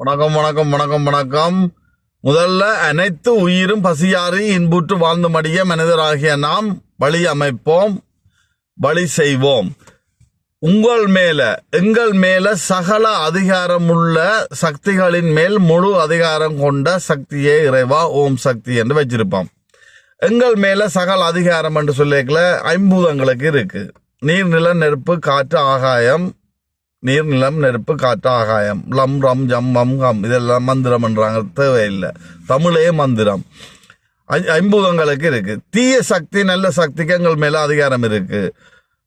வணக்கம் வணக்கம் வணக்கம் வணக்கம். முதல்ல அனைத்து உயிரும் பசியாறி இன்புற்று வாழ்ந்து மடிய மனிதராகிய நாம் வழி அமைப்போம், வழி செய்வோம். உங்கள் மேல எங்கள் மேல சகல அதிகாரமுள்ள சக்திகளின் மேல் முழு அதிகாரம் கொண்ட சக்தியே இறைவா ஓம் சக்தி என்று வச்சிருப்போம். எங்கள் மேல சகல அதிகாரம் என்று சொல்லிக்கல ஐம்பூதங்களுக்கு இருக்கு. நீர், நில, நெருப்பு, காற்று, ஆகாயம். நீர், நிலம், நெருப்பு, காற்று, ஆகாயம். லம், ரம், ஜம், மம், கம். இதெல்லாம் மந்திரம் என்றாங்க, தேவையில்லை. தமிழே மந்திரம். ஐம்பூதங்களுக்கு இருக்கு. தீய சக்தி நல்ல சக்திக்கு எங்கள் மேல அதிகாரம் இருக்கு.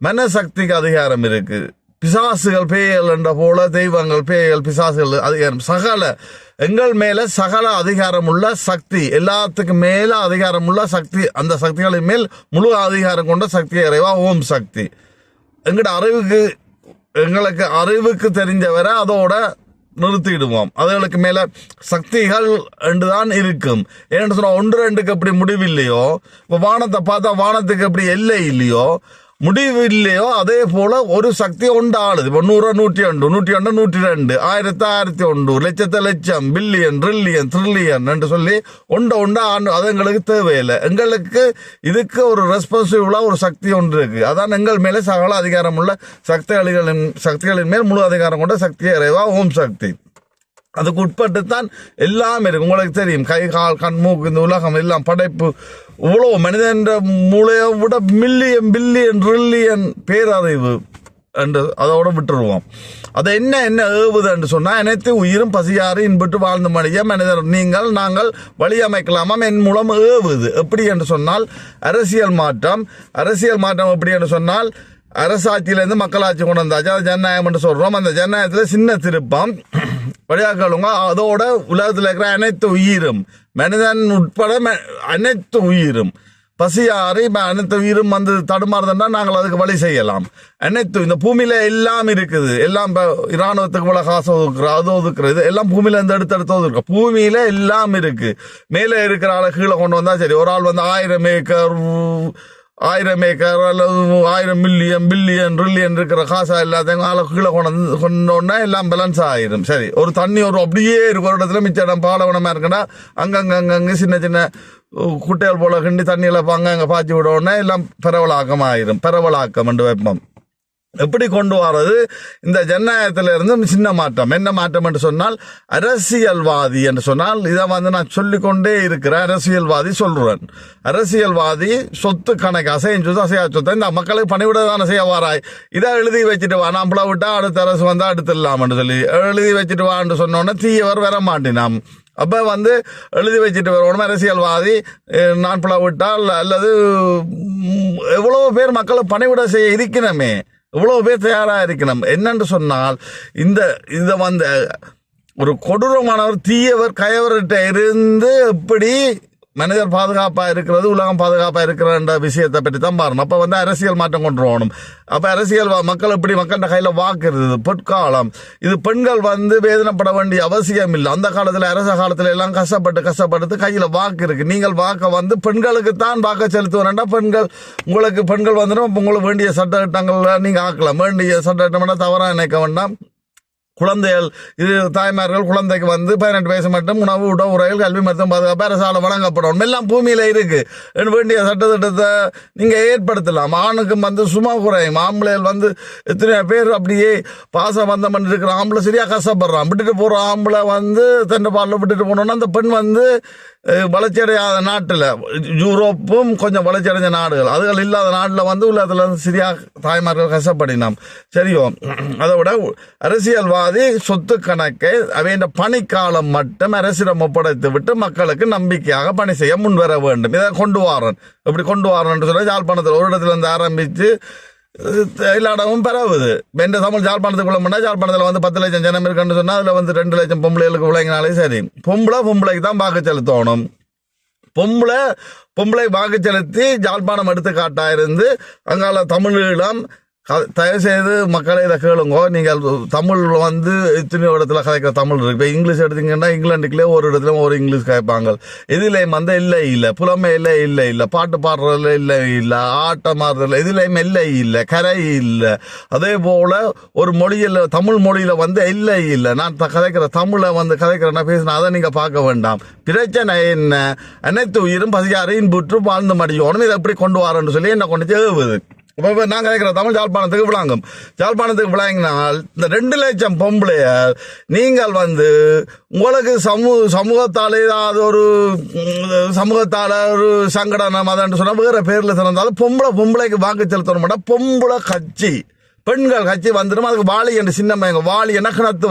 மன சக்திக்கு அதிகாரம் இருக்கு. பிசாசுகள் பேய்கள் என்ற போல தெய்வங்கள் பேய்கள் பிசாசுகள் அதிகாரம் சகல எங்கள் மேல சகல அதிகாரம் உள்ள சக்தி, எல்லாத்துக்கும் மேல அதிகாரம் உள்ள சக்தி, அந்த சக்திகளின் மேல் முழு அதிகாரம் கொண்ட சக்தி இறைவா ஓம் சக்தி. எங்களுக்கு அறிவுக்கு தெரிஞ்சவரை அதோட நிறுத்திடுவோம். அதுகளுக்கு மேல சக்திகள் என்றுதான் இருக்கும். ஏன்னு சொன்னா ஒன்று ரெண்டுக்கு எப்படி முடிவில்லையோ, இப்போ வானத்தை பார்த்தா வானத்துக்கு எப்படி எல்லை இல்லையோ, முடிவு இல்லையோ, அதே போல ஒரு சக்தி உண்டாளுது. இப்போ 100 101 101 102 1000 1001 லட்சத்தை லட்சம் பில்லியன் ட்ரில்லியன் ட்ரில்லியன் என்று சொல்லி உண்ட அது எங்களுக்கு தேவையில்லை. எங்களுக்கு இதுக்கு ஒரு ரெஸ்பான்சிபிளா ஒரு சக்தி ஒன்று இருக்கு. அதான் எங்கள் மேலே சகல அதிகாரம் உள்ள சக்திகளின் மேல் முழு அதிகாரம் கொண்ட சக்தி இறைவா ஓம் சக்தி. அதுக்கு உட்பட்டு தான் எல்லாம் இருக்கு. உங்களுக்கு தெரியும், கை கால் கண் மூக்கு இந்த உலகம் எல்லாம் படைப்பு இவ்வளோ மனிதன் மூளையை விட மில்லியன் பில்லியன் ட்ரில்லியன் பேரறிவு என்று அதோட விட்டுருவோம். அதை என்ன ஏவுது என்று சொன்னா, அனைத்து உயிரும் பசியாறு இன்புற்று வாழ்ந்து மடிய மனிதர் நீங்கள் நாங்கள் வழி அமைக்கலாமாம் என் மூலம் ஏவுது. எப்படி என்று சொன்னால் அரசியல் மாற்றம் எப்படி என்று சொன்னால், அரசாட்சியிலேருந்து மக்களாட்சி கொண்டு வந்தாச்சு, அது ஜனநாயகம் என்று சொல்றோம். அந்த ஜனநாயகத்தில் சின்ன திருப்பம் வழியாக்களுங்க. அதோட உலகத்தில் இருக்கிற அனைத்து உயிரும் மனிதன் உட்பட அனைத்து உயிரும் பசியாறி அனைத்து உயிரும் வந்து தடுமாறுதுன்னா நாங்கள் அதுக்கு வழி செய்யலாம். அனைத்து இந்த பூமியில எல்லாம் இருக்குது. எல்லாம் இராணுவத்துக்கு இவ்வளவு காசு ஒதுக்குற அது ஒதுக்குறது எல்லாம் பூமியில இருந்து எடுத்து ஒதுக்குற பூமியில எல்லாம் இருக்கு. மேலே இருக்கிற ஆளை கீழே கொண்டு வந்தா சரி. ஒரு ஆள் வந்து 1000 ஏக்கர் 1000 ஏக்கர் அல்லது 1000 மில்லியன் பில்லியன் ட்ரில்லியன் இருக்கிற காசா எல்லாத்தையும் ஆளை கீழே கொண்டோன்னா எல்லாம் பேலன்ஸ் ஆயிரும். சரி, ஒரு தண்ணி ஒரு அப்படியே இருக்கு ஒரு இடத்துல மிச்ச இடம் பாலவனமா இருக்குன்னா அங்கங்க சின்ன சின்ன குட்டைகள் போல கிண்டி தண்ணியில அங்க பாய்ச்சி விடோன்னா எல்லாம் பரவலாக்கம் என்று வைப்போம். எப்படி கொண்டு வர்றது? இந்த ஜனநாயகத்திலிருந்து சின்ன மாற்றம். என்ன மாற்றம் என்று சொன்னால், அரசியல்வாதி என்று சொன்னால், இதை வந்து நான் சொல்லிக்கொண்டே இருக்கிற அரசியல்வாதி சொல்றேன். அரசியல்வாதி சொத்து கணக்கு அசையா சொத்தை இந்த மக்களுக்கு பணிவிட தானே செய்ய வாராய், இதை எழுதி வச்சுட்டு வா, நான் விட்டா அடுத்த அரசு வந்தா அடுத்துடலாம்னு சொல்லி எழுதி வச்சுட்டு வான்னு சொன்னோன்னே தீயவர் வர மாட்டினாம். அப்ப வந்து எழுதி வச்சுட்டு வரணும் அரசியல்வாதி. நான் விட்டால் அல்லது எவ்வளவு பேர் மக்களை பணிவிட செய்ய இருக்கணுமே, இவ்வளவு பேர் தயாரா இருக்கணும். என்னன்னு சொன்னால், இந்த வந்து ஒரு கொடூரமானவர் தீயவர் கயவர்கிட்ட இருந்து எப்படி மனிதர் பாதுகாப்பா இருக்கிறது, உலகம் பாதுகாப்பா இருக்கிற விஷயத்தை பற்றி தான் பாருங்க. அப்ப வந்து அரசியல் மாற்றம் கொண்டு வரணும். அப்ப அரசியல் மக்கள் எப்படி மக்கள்கிட்ட கையில வாக்கு இருக்குது. பொற்காலம் இது. பெண்கள் வந்து வேதனைப்பட வேண்டிய அவசியம் இல்லை. அந்த காலத்துல அரச காலத்துல எல்லாம் கஷ்டப்பட்டு கையில வாக்கு இருக்கு. நீங்கள் வாக்க வந்து பெண்களுக்கு தான் வாக்க செலுத்துவோம்னா பெண்கள் வந்துடும். உங்களுக்கு வேண்டிய சட்டத்திட்டங்கள் நீங்க ஆக்கலாம். வேண்டிய சட்டத்திட்டம் தவறா நினைக்க வேண்டாம். குழந்தைகள் இது தாய்மார்கள் குழந்தைக்கு வந்து 18 வயசு மட்டும் உணவு உரைகள் கல்வி மருத்துவம் பாதுகாப்பு அரசால் வழங்கப்படும். எல்லாம் பூமியில இருக்கு. வேண்டிய சட்டத்திட்டத்தை நீங்க ஏற்படுத்தலாம். ஆணுக்கும் வந்து சும்மா குறையும். ஆம்பளைகள் வந்து எத்தனை பேர் அப்படியே பாச பந்தம் இருக்கிற ஆம்பளை சரியா கஷ்டப்படுறான். விட்டுட்டு போற ஆம்பளை வந்து தன் பாலில் விட்டுட்டு போனோம்னா அந்த பெண் வந்து வளர்ச்சியடையாத நாட்டில், யூரோப்பும் கொஞ்சம் வளர்ச்சியடைஞ்ச நாடுகள், அதுகள் இல்லாத நாட்டில் வந்து உலகத்தில் வந்து சரியா தாய்மார்கள் கஷ்டப்படினோம். சரியோ, அதை விட அரசியல்வாதி சொத்து கணக்கை அவைய பணிக்காலம் மட்டும் அரசிடம் ஒப்படைத்து விட்டு மக்களுக்கு நம்பிக்கையாக பணி செய்ய முன்வர வேண்டும். இதை கொண்டு வாரன். எப்படி கொண்டு வாரன்னு சொல்ல, யாழ்ப்பாணத்தில் ஒரு இடத்துல இருந்து ஆரம்பிச்சு எல்லா இடமும் பரவுது. எந்த தமிழ் ஜாழ்ப்பாணத்துக்குள்ள முன்னா ஜாழ்ப்பாணத்தில் வந்து 10 லட்சம் ஜனம் இருக்குன்னு சொன்னா அதுல வந்து 2 லட்சம் பொம்பளைகளுக்கு விளங்கினாலே சரி. பொம்பளைக்கு தான் வாக்கு செலுத்தணும். பொம்பளை வாக்கு செலுத்தி ஜாழ்ப்பாணம் எடுத்துக்காட்டா இருந்து அங்கால தமிழீழம் தயவு செய்து மக்களை இதை கேளுங்க. நீங்கள் தமிழ் வந்து இத்தனை இடத்துல கதைக்கிற தமிழ் இருக்கு. இப்போ இங்கிலீஷ் எடுத்தீங்கன்னா இங்கிலாந்துக்குள்ளே ஒரு இடத்துல ஒரு இங்கிலீஷ் கேட்பாங்க. இதுலேயும் வந்து இல்லை புலமை இல்லை பாட்டு பாடுறதுல இல்லை ஆட்டம் ஆடுறதுல இதுலேயும் இல்லை கரை இல்லை. அதே போல ஒரு மொழியில் தமிழ் மொழியில வந்து இல்லை நான் கதைக்கிற தமிழை வந்து கதைக்கிறேன்னா பேசினா அதை நீங்க பார்க்க வேண்டாம். பிரச்சனை என்ன? அனைத்து உயிரும் பசியாரையும் புற்று வாழ்ந்து மடியோனும் இதை எப்படி கொண்டு வரேன்னு சொல்லி என்ன கொண்டு தேவுது. இப்போ நான் கேட்கிற தமிழ் யாழ்ப்பாணத்துக்கு விளங்கும். யாழ்ப்பாணத்துக்கு விளங்கினால் இந்த 2 லட்சம் பொம்பளையர் நீங்கள் வந்து உங்களுக்கு சமூகத்தால் ஏதாவது ஒரு சமூகத்தால் ஒரு சங்கடம் அதான்னு சொன்னால் வேற பேரில் திறந்தாலும் பொம்பளைக்கு வாக்கு செலுத்த மாட்டா. பொம்பளை கட்சி பெண்கள் கட்சி வந்துடும். அதுக்கு வாளி என்று சின்னம்மைங்க வாளி என்ன கிணத்து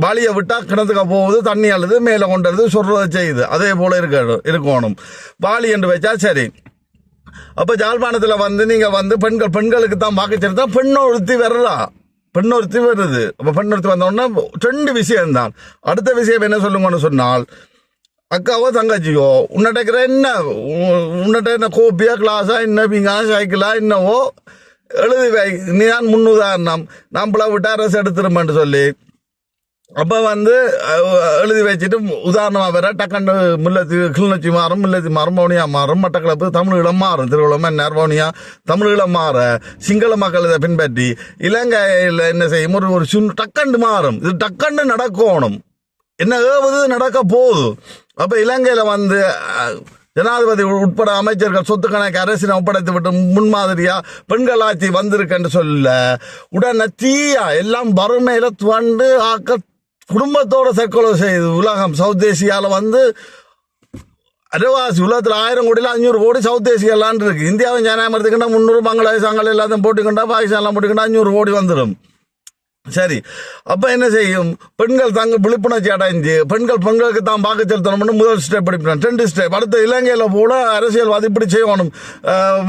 வாளியை விட்டா கிணத்துக்கு போகுது, தண்ணி அழுது மேலே கொண்டது சொல்றதை செய்யுது. அதே போல இருக்கணும். வாளி என்று வச்சா சரி. அப்ப ஜாழ்ப்பாணத்துல வந்து நீங்க வந்து பெண்களுக்கு தான் வாக்கு செலுத்தா. பெண்ணொருத்தி வருது. அப்ப பெண்ணொருத்தி வந்தோடனே 2 விஷயம் தான். அடுத்த விஷயம் என்ன சொல்லுங்கன்னு சொன்னால், அக்காவோ தங்கச்சியோ உன்னிட்ட என்ன கோப்பியா கிளாஸா என்ன பீங்கா சைக்கிளா என்னவோ எழுதி வை. நீ தான் முன்னுதாரணம். நம்மள விட்டு அரசு எடுத்துருமென்று சொல்லி அப்ப வந்து எழுதி வச்சுட்டு உதாரணமா வேற டக்கண்டு கிளிநொச்சி மாறும், மரம்பவனியா மாறும், மட்டக்களப்பு தமிழீழம் மாறும், திருவள்ளம் நர்வனியா தமிழீழம் மாற சிங்கள மக்கள் இதை பின்பற்றி இலங்கையில் என்ன செய்யும் ஒரு டக்கண்டு மாறும். இது டக்கண்டு நடக்கணும். என்ன ஏவது நடக்க போகுது. அப்ப இலங்கையில வந்து ஜனாதிபதி உட்பட அமைச்சர்கள் சொத்து கணக்கு அரசினை ஒப்படைத்து விட்டு முன்மாதிரியா பெண்கள் ஆட்சி வந்திருக்குன்னு சொல்ல உடனே தீயா எல்லாம் வறுமையில துவண்டு ஆக்க குடும்பத்தோட சர்க்கொலை செய்யுது உலகம். சவுத் ஏசியால வந்து அரைவாசி உலகத்தில் 1000 கோடியில் 500 கோடி சவுத் ஏசியாலான் இருக்கு. இந்தியாவும் சைனாவும் எடுத்துக்கிட்டா 300 பங்களாதேஷ் அங்கே எல்லாத்தையும் போட்டுக்கிட்டா பாகிஸ்தான்லாம் போட்டுக்கிட்டா 500 கோடி வந்துடும். சரி, அப்ப என்ன செய்யும்? பெண்கள் தாங்க விழிப்புணர்ச்சி அடைஞ்சு பெண்களுக்கு தான் வாக்கு செலுத்தணும்னு முதல் ஸ்டெப் எடுப்பினான். 2 ஸ்டெப். அடுத்து இலங்கையில போல அரசியல்வாதி இப்படி செய்யணும்.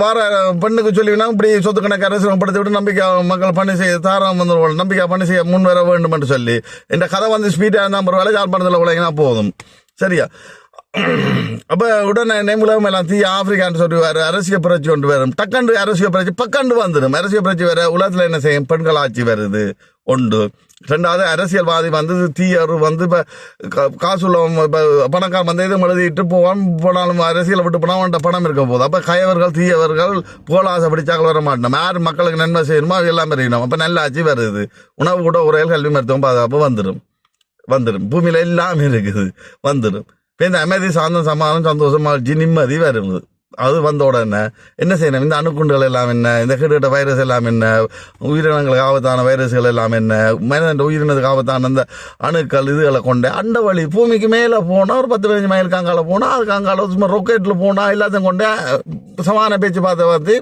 வார பெண்ணுக்கு சொல்லினா இப்படி சொத்து கணக்கு அரசியல் படுத்தி விட்டு நம்பிக்கை மக்கள் பணி செய்ய தாராளம் வந்து நம்பிக்கை பணி செய்ய முன் வர வேண்டும் என்று சொல்லி இந்த கதை வந்து ஸ்பீடா இருந்தால் ஒரு வேலை ஜாழ்ப்பாணத்தில் உலகினா போதும். சரியா? அப்ப உடனே உலகம் எல்லாம் தீ ஆப்பிரிக்கான்னு சொல்லுவாரு. அரசியல் புரட்சி கொண்டு வரும். டக்கண்டு அரசியல் புரட்சி பக்கண்டு வந்துடும். அரசியல் புரட்சி வேற உலகத்துல என்ன செய்யும்? பெண்கள் ஆட்சி வருது ஒன்று. 2வது அரசியல்வாதி வந்து தீயர் வந்து இப்ப காசுள்ள பணக்கார வந்து எதுவும் எழுதிட்டு போனாலும் அரசியலை விட்டு போனா பணம் இருக்க போகுது. அப்ப கயவர்கள் தீயவர்கள் புகழாசை பிடிச்சாக்கள் வர மாட்டோம். யார் மக்களுக்கு நன்மை செய்யணுமோ அது எல்லாம் அறியணும். அப்ப நல்ல ஆட்சி வருது. உணவு கூட உரையல் கல்வி மருத்துவம் பாதுகாப்பு வந்துடும். பூமியில எல்லாம் இருக்குது வந்துடும். இப்போ இந்த அமைதி சாந்தம் சமாதானம் சந்தோஷம் மகிழ்ச்சி நிம்மதி வருது. அது வந்த உடனே என்ன செய்யணும்? இந்த அணுக்குண்டுகள் எல்லாம் என்ன, இந்த கிட்ட வைரஸ் எல்லாம் என்ன, உயிரினங்களுக்கு ஆபத்தான வைரஸ்கள் எல்லாம் என்ன, மனிதன் உயிரினத்துக்கு ஆபத்தான அந்த அணுக்கள் இதுகளை கொண்டு அண்ட வழி பூமிக்கு மேலே போனால் ஒரு 10-15 மைல் காங்கால போனால் அது காங்கால சும்மா ரொக்கெட்டில் போனால் எல்லாத்தையும் கொண்டு சமான பேச்சுவார்த்தை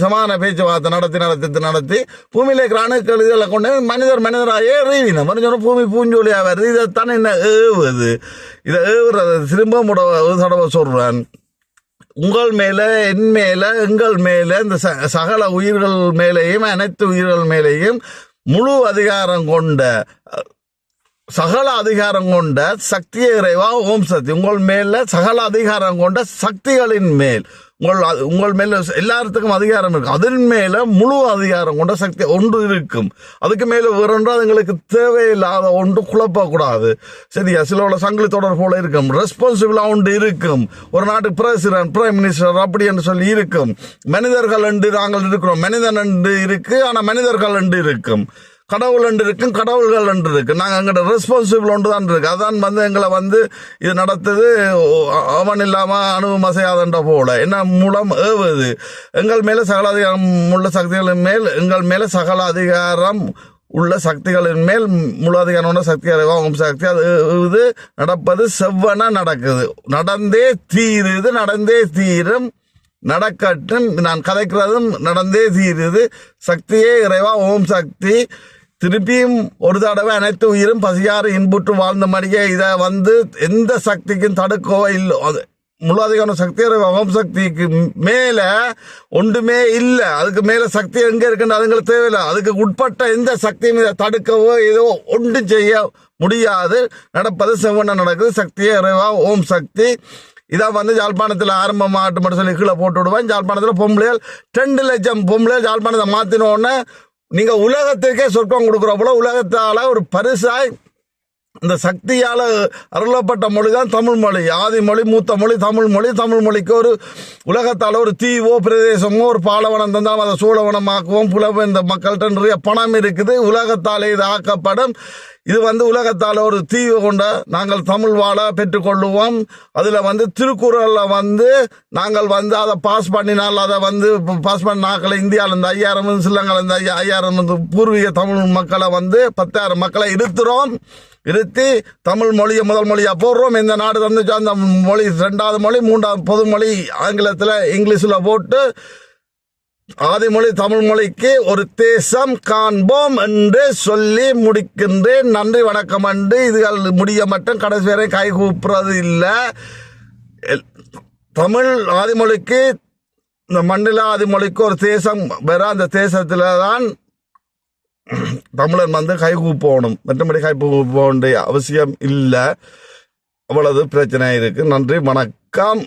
சமான பேச்சுவார்த்தை நடத்தி பூமியில இருக்கிற அணுக்கள் இதெல்லாம் கொண்டு மனிதராக ஏறிவின மனுஷனும் பூமி பூஞ்சொலியாக வருது. இதைத்தானே என்ன ஏவுவது? இதை ஏவுறது திரும்ப ஒரு தடவை சொல்றேன். உங்கள் மேல, என் மேல, எங்கள் மேல, இந்த சகல உயிர்கள் மேலேயும் அனைத்து உயிர்கள் மேலேயும் முழு அதிகாரம் கொண்ட சகல அதிகாரம் கொண்ட சக்தியை இறைவா ஓம் சக்தி. உங்கள் மேல சகல அதிகாரம் கொண்ட சக்திகளின் மேல் உங்கள் மேல எல்லாத்துக்கும் அதிகாரம் இருக்கும். அதன் மேல முழு அதிகாரம் கொண்ட சக்தி ஒன்று இருக்கும். அதுக்கு மேல வேறொன்று அதுங்களுக்கு தேவையில்லாத ஒன்று குழப்பக்கூடாது. சரியா? சில சங்கிலி தொடர் போல இருக்கும். ரெஸ்பான்சிபிளா ஒன்று இருக்கும். ஒரு நாட்டுக்கு பிரசிடன்ட், பிரைம் மினிஸ்டர் அப்படி என்று சொல்லி இருக்கும். மனிதர்கள் என்று நாங்கள் இருக்கிறோம். மனிதன் என்று இருக்கு, ஆனா மனிதர்கள் என்று இருக்கும். கடவுள் என்று இருக்கும், கடவுள்கள் என்று இருக்கு. நாங்கள் எங்கள்கிட்ட ரெஸ்பான்சிபிள் ஒன்று தான் இருக்கு. அதான் வந்து எங்களை வந்து இது நடத்துது அவன் இல்லாம அணுவும் அசையாதன்ற போல என்ன மூலம் ஏவுது. எங்கள் மேல சகல அதிகாரம் உள்ள சக்திகளின் மேல் எங்கள் மேல சகல அதிகாரம் உள்ள சக்திகளின் மேல் முழு அதிகாரம் சக்தி அறிவாகும் சக்தி. அது இது நடப்பது செவ்வன நடக்குது. நடந்தே தீரும் நடக்கட்டும். நான் கதைக்கிறதும் நடந்தே தீருது. சக்தியே இறைவா ஓம் சக்தி. திருப்பியும் ஒரு தடவை அனைத்து உயிரும் பசியாறு இன்புற்று வாழ்ந்த மாதிரியே இதை வந்து எந்த சக்திக்கும் தடுக்கவோ இல்லை. முழு அதிகார சக்தி ஓம் சக்திக்கு மேல ஒன்றுமே இல்லை. அதுக்கு மேல சக்தி எங்க இருக்குன்னு அதுங்களுக்கு தேவையில்லை. அதுக்கு உட்பட்ட எந்த சக்தியும் இதை தடுக்கவோ ஏதோ ஒன்றும் செய்ய முடியாது. நடப்பது செவ்வன நடக்குது. சக்தியே இறைவா ஓம் சக்தி. இதான் வந்து யாழ்ப்பாணத்தில் ஆரம்பமாகட்டும் மட்டும் சொல்லி கீழே போட்டு விடுவேன். யாழ்ப்பாணத்தில் பொம்பளைகள் 2 லட்சம் பொம்பளைகள் யாழ்ப்பாணத்தை மாற்றினோடனே நீங்கள் உலகத்திற்கே சொர்க்கம் கொடுக்குற போல உலகத்தால் ஒரு பரிசாய் இந்த சக்தியால் அருளப்பட்ட மொழி தான் தமிழ் மொழி. ஆதி மொழி, மூத்த மொழி தமிழ் மொழி. தமிழ் மொழிக்கு ஒரு உலகத்தால் ஒரு தீவோ பிரதேசமோ ஒரு பாலவனம் தந்தாலும் அதை சூழவனமாக்குவோம். புலவெந்த மக்கள்கிட்ட நிறைய பணம் இருக்குது. உலகத்தாலே இது ஆக்கப்படும். இது வந்து உலகத்தால் ஒரு தீவு கொண்ட நாங்கள் தமிழ் வாழ பெற்றுக்கொள்ளுவோம். அதில் வந்து திருக்குறளில் வந்து நாங்கள் வந்து அதை பாஸ் பண்ணினால் அதை வந்து பாஸ் பண்ண நாக்களை இந்தியாவில் இந்த 5000 சிலங்கள் இந்த 5000 பூர்வீக தமிழ் மக்களை வந்து 10,000 மக்களை இருத்தி தமிழ் மொழியை முதல் மொழியாக போடுறோம். இந்த நாடு தந்துச்சோ அந்த மொழி 2வது மொழி, 3வது பொதுமொழி ஆங்கிலத்தில் இங்கிலீஷில் போட்டு ஆதிமொழி தமிழ் மொழிக்கு ஒரு தேசம் காண்போம் என்று சொல்லி முடிக்கின்றேன். நன்றி வணக்கம். என்று இதுகள் முடிய மட்டும் கடைசி வரை கை கூப்புறது இல்லை. தமிழ் ஆதிமொழிக்கு இந்த மண்ணில ஆதிமொழிக்கு ஒரு தேசம் வேற. அந்த தேசத்தில் தான் தமிழன் வந்து கை கூப்போணும். மற்றபடி கை கூப்ப வேண்டிய அவசியம் இல்லை. அவ்வளவு பிரச்சனை இருக்கு. நன்றி வணக்கம்.